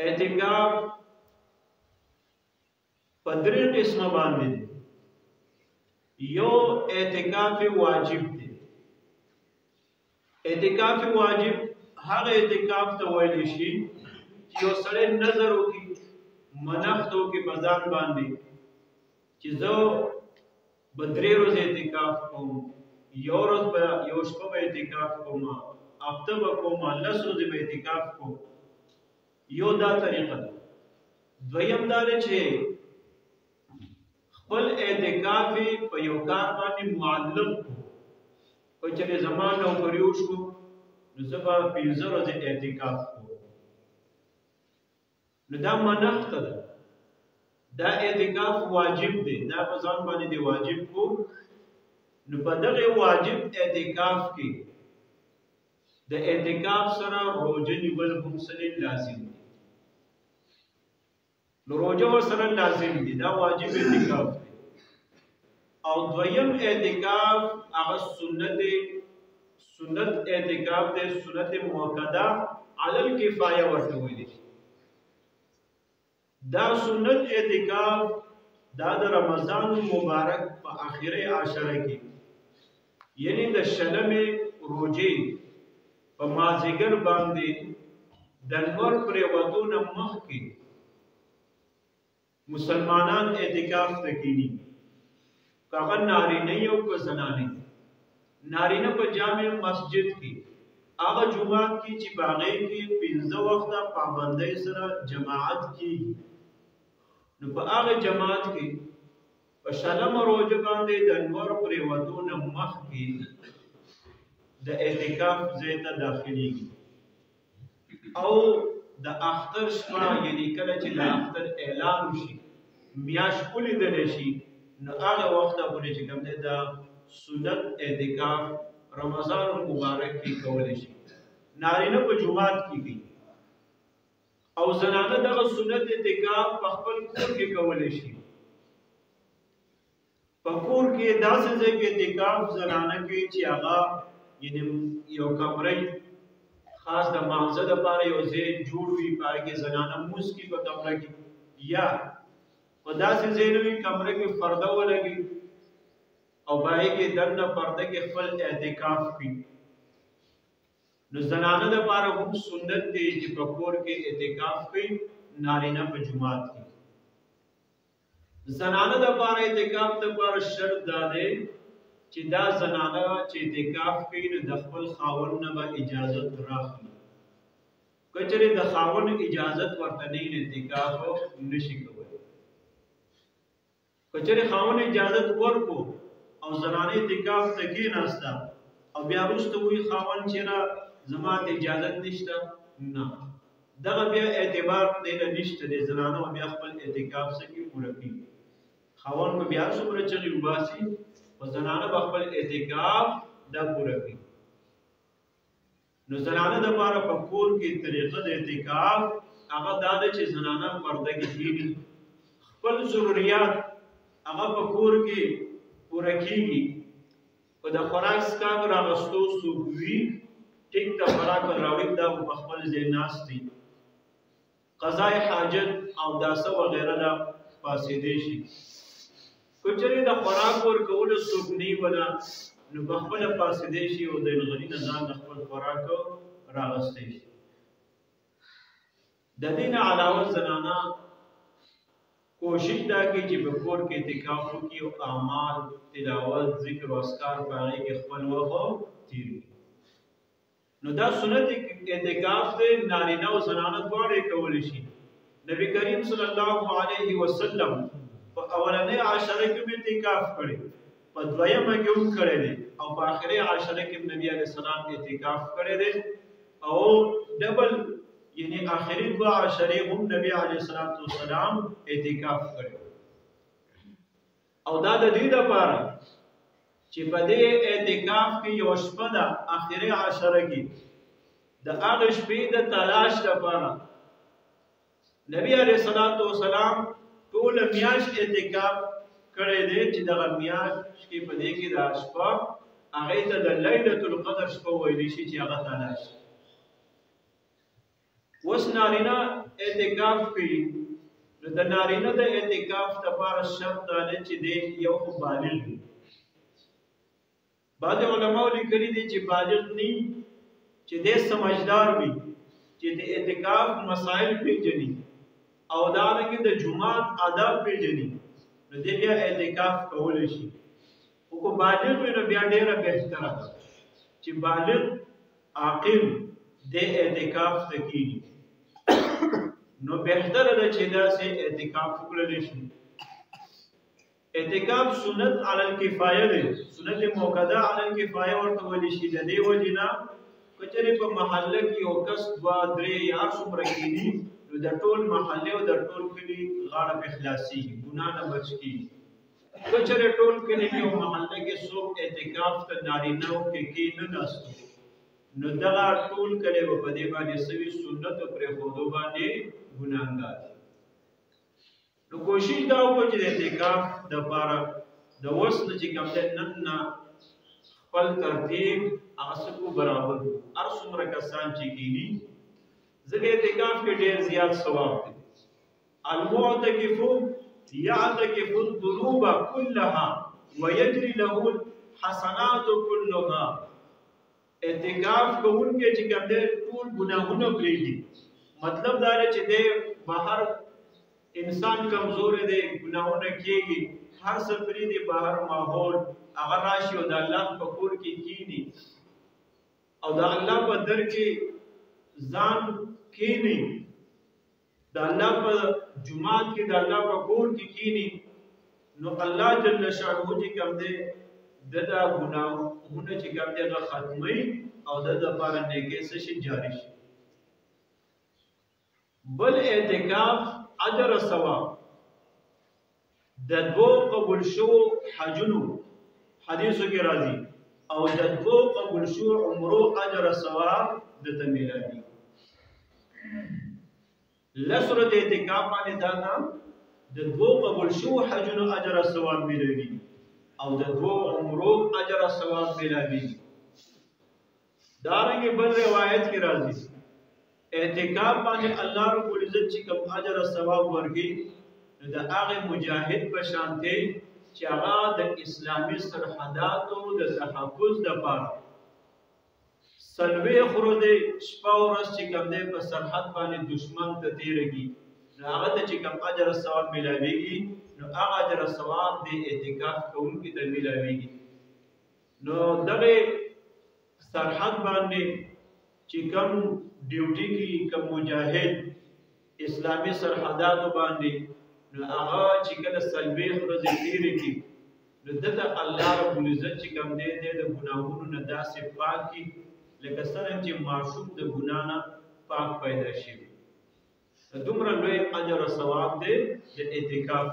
اعتکاف په درې قسمه باندې دی. یو اعتکاف واجب دی. اعتکاف واجب هغه اعتکاف ته ویل شي چې یو سړی نظر وکړي، منښت وکړي په ځان باندې چې زه به 3 ورځې اعتکاف کوم، یو ورځ به یو شپه به اعتکاف کوم، هفته به کوم، 10 ورځې به اعتکاف کوم. یو دا طریقه ده. دویم دا دی چې خپل اعتکاف په یو کار باندې معلق کړو. که چېرې زما نوکري وشو نو زه به 15 ورځې اعتکاف کوم، نو دا منښت ده، دا اعتکاف واجب دی، دا په ځان باندې دی واجب کو. نو په دغه واجب اعتکاف کې د اعتکاف سره روزه نیول هم سره لازم دي. نو روزه ورسره لازم دي، دا واجب اعتکاف دی. او دویم اعتکاف هغه سنت اعتکاف دی، سنت مؤکده علی الکفایه ورته ویل شي. دا سنت اعتکاف دا د رمضان مبارک په آخري عشره کې، یعنی د شلمې روزې په مازیګر باندې د لمر پرېوتو نه مخکې مسلمانان اعتکاف ته کیني، که هغه نارینه او که زنانه. نارینه په جامع مسجد کې هغه جمعات کې چې په هغې کې 15 وخته پابندۍ سره جماعت کېږي، نو په هغه جماعت کې په شلمه روزه باندې د لمر پرېوتو نه مخکې د اعتکاف ځای ته داخلېږي. او د اختر شپه، یعنی کله چې د اختر اعلان وشي، میاشت ولیدلی شي، نو هغه وخته پورې چې کوم دی دا سنت اعتکاف رمضان مبارک کې کولی شي. نارینه په جماعت کې کوي او زنانه دغه سنت اعتکاف په خپل کور کې کولی شي. په کور کې داسې ځای کې اعتکاف زنانه کوي چې هغه یعنی یو کمره خاص د مانځه دپاره یو ځای جوړ وي، په هغې کې زنانه لمونځ کوي په کمره کې، یا په داسې ځای نه وي کمره کې پرده ولګي او په هغې کې دننه پرده کې خپل اعتکاف کوي. نو زنانه دپاره هم سنت دی چې په کور کې اعتکاف کوي، نارینه په جماعت کې. زنانه دپاره اعتکاف دپاره شرط دا دی چې دا زنانه چې اعتکاف کوي نو د خپل خاوند نه به اجازت راخلي. که چېرې د خاوند اجازت ورته نه وي، اعتکاف نشي کولی. که چېرې خاوند اجازت ورکړو او زنانه اعتکاف ته کېناسته او بیا وروسته وایي خاوند چېرې زما ته اجازت نشته، نه، دغه بیا اعتبار دی نه نشته دی. زنانه به بیا خپل اعتکاف څنګه پوره کړي، خاوند به بیا څومره چغې وباسي او زنانه به خپل اعتکاف دا پوره کړي. نو زنانه دپاره په کور کې طریقه د اعتکاف هغه دا ده چې زنانه پرده کې کښېني، خپل ضروریات هغه په کور کې پوره کېږي. په د خوراک څښاک راغستو څوک وي، ټیک ته خوراک راوړي، دا په خپل ځای ناست دي. قضای حاجت او داسه وغیره دا پاسېدی شي. که چېرې د خوراک ورکولو څوک نه وله نو په خپله پاسېدی شي او د نغري نه ځان د خپل خوراک راغستی شي. د دې نه علاوه زنانه کوشش دا کوي چې په کور کې اعتکاف وکړي او اعمال، تلاوت، ذکر او اذکار په هغې کې خپل وخت تېر کړي. نو دا سنت اعتکاف دی، نارینه او زنانه دواړه یې کولی شي. نبی کریم صلی الله علیه وسلم په اولنۍ عشره کې هم اعتکاف کړی، په دویمه کې هم کړی دی، او په آخري عشره کې هم نبي علیه السلام اعتکاف کړی دی. او ډبل یعنی آخري 2 عشرې هم نبي علیه السلام اعتکاف کړی. او دا د دې لپاره چې په دې اعتکاف کې یو شپه ده آخري عشره کې، د هغې شپې د تلاش لپاره نبي علیه السلام ټوله میاشت اعتکاف کړی دی، چې دغه میاشت کې په دې کې دا شپه هغې ته د لیلة القدر شپه ویلی شي چې هغه تلاش. اوس نارینه اعتکاف کوي نو د نارینه د اعتکاف لپاره شرط دا دی چې دی یو خو بالغ وي. بعض علماء لیکلي دي چې بالغ نه چې دی سمجھدار وي چې د اعتکاف مسائل پیژني او دارنګه د جمعات آداب پیژني نو دی بیا اعتکاف کولی شي. خو کو بالغ وي نو بیا ډیره بهتره ده چې بالغ عاقل د اعتکاف ته کیږي. نو بهتره ده چې داسې اعتکاف وکړل شي. اعتکاف سنت علی الکفایه ده، سنت موقته علی الکفایه ورته ویل شي. د دې وجنه کچره په محله کې یو کس 2 3 یا څومره کېږي نو د ټول محله او د ټول کلی غاړه په خلاصي ګناه نه بچ کی. کچره ټول کلی یو محله کې څوک اعتکاف ته نارینه او کې نه ناستو نو دغه ټول کلی په دې باندې سوي سنت پر خودو باندې ګناهګار. نو کوشش دا وکړو چې د اعتکاف د لپاره د وسنه چې کوم د نن خپل ترتیب هغه برابر هر څومره کسان چې کیږي ځکه اعتکاف کې ډېر زیات ثواب دی. المعتکف یعتکف الذنوب كلها ويجري له الحسنات كلها. اعتکاف کوونکې چې کوم دی ټول ګناهونه پرېږدي. مطلب دا دی چې دی بهر انسان کمزور دی ګناهونه کېږي هر څه پرېږدي بهر ماحول هغه راشي او د الله په کور کې کېني او د الله په در کې ځان کېني د الله په جماعت کې د الله په کور کې کېني نو الله جل شانه چې کوم دی د ګناهونه چې کوم دی هغه ختموي او د لپاره نیکۍ څه جاری شي. بل اعتکاف اجر او ثواب د دوه قبول شو حجونو حدیثو کې راځي او د دوه قبول شو عمرو اجر او ثواب د تمیلادي. لسرت اعتکاف باندې دا نام د دوه قبول شو حجونو اجر او ثواب ملوي او د دوه عمرو اجر او ثواب ملوي. دارنګه بل روایت کې راځي اعتکاف باندې الله رب العزت چې کوم اجر او ثواب ورکړي نو د هغه مجاهد په شان دی چې هغه د اسلامي سرحداتو د تحفظ لپاره سلوي خرود شپه او ورځ چې کوم دی په سرحد باندې دشمن ته تیرږي نو هغه ته چې کوم اجر او ثواب ملاويږي نو هغه اجر او ثواب د اعتکاف کوونکي ته ملاويږي. نو دغه سرحد باندې چې کوم ډیوټي کې کوم مجاهد اسلامي سرحداتو باندې نو هغه چې کله سلوي خرود تیرږي نو دته الله رب العزت چې کوم دی د ګناهونو نه داسې پاکي لکه څنګه چې معصوم د ګناه نه پاک پیدا شي. دومره لوی اجر او ثواب دی د اعتکاف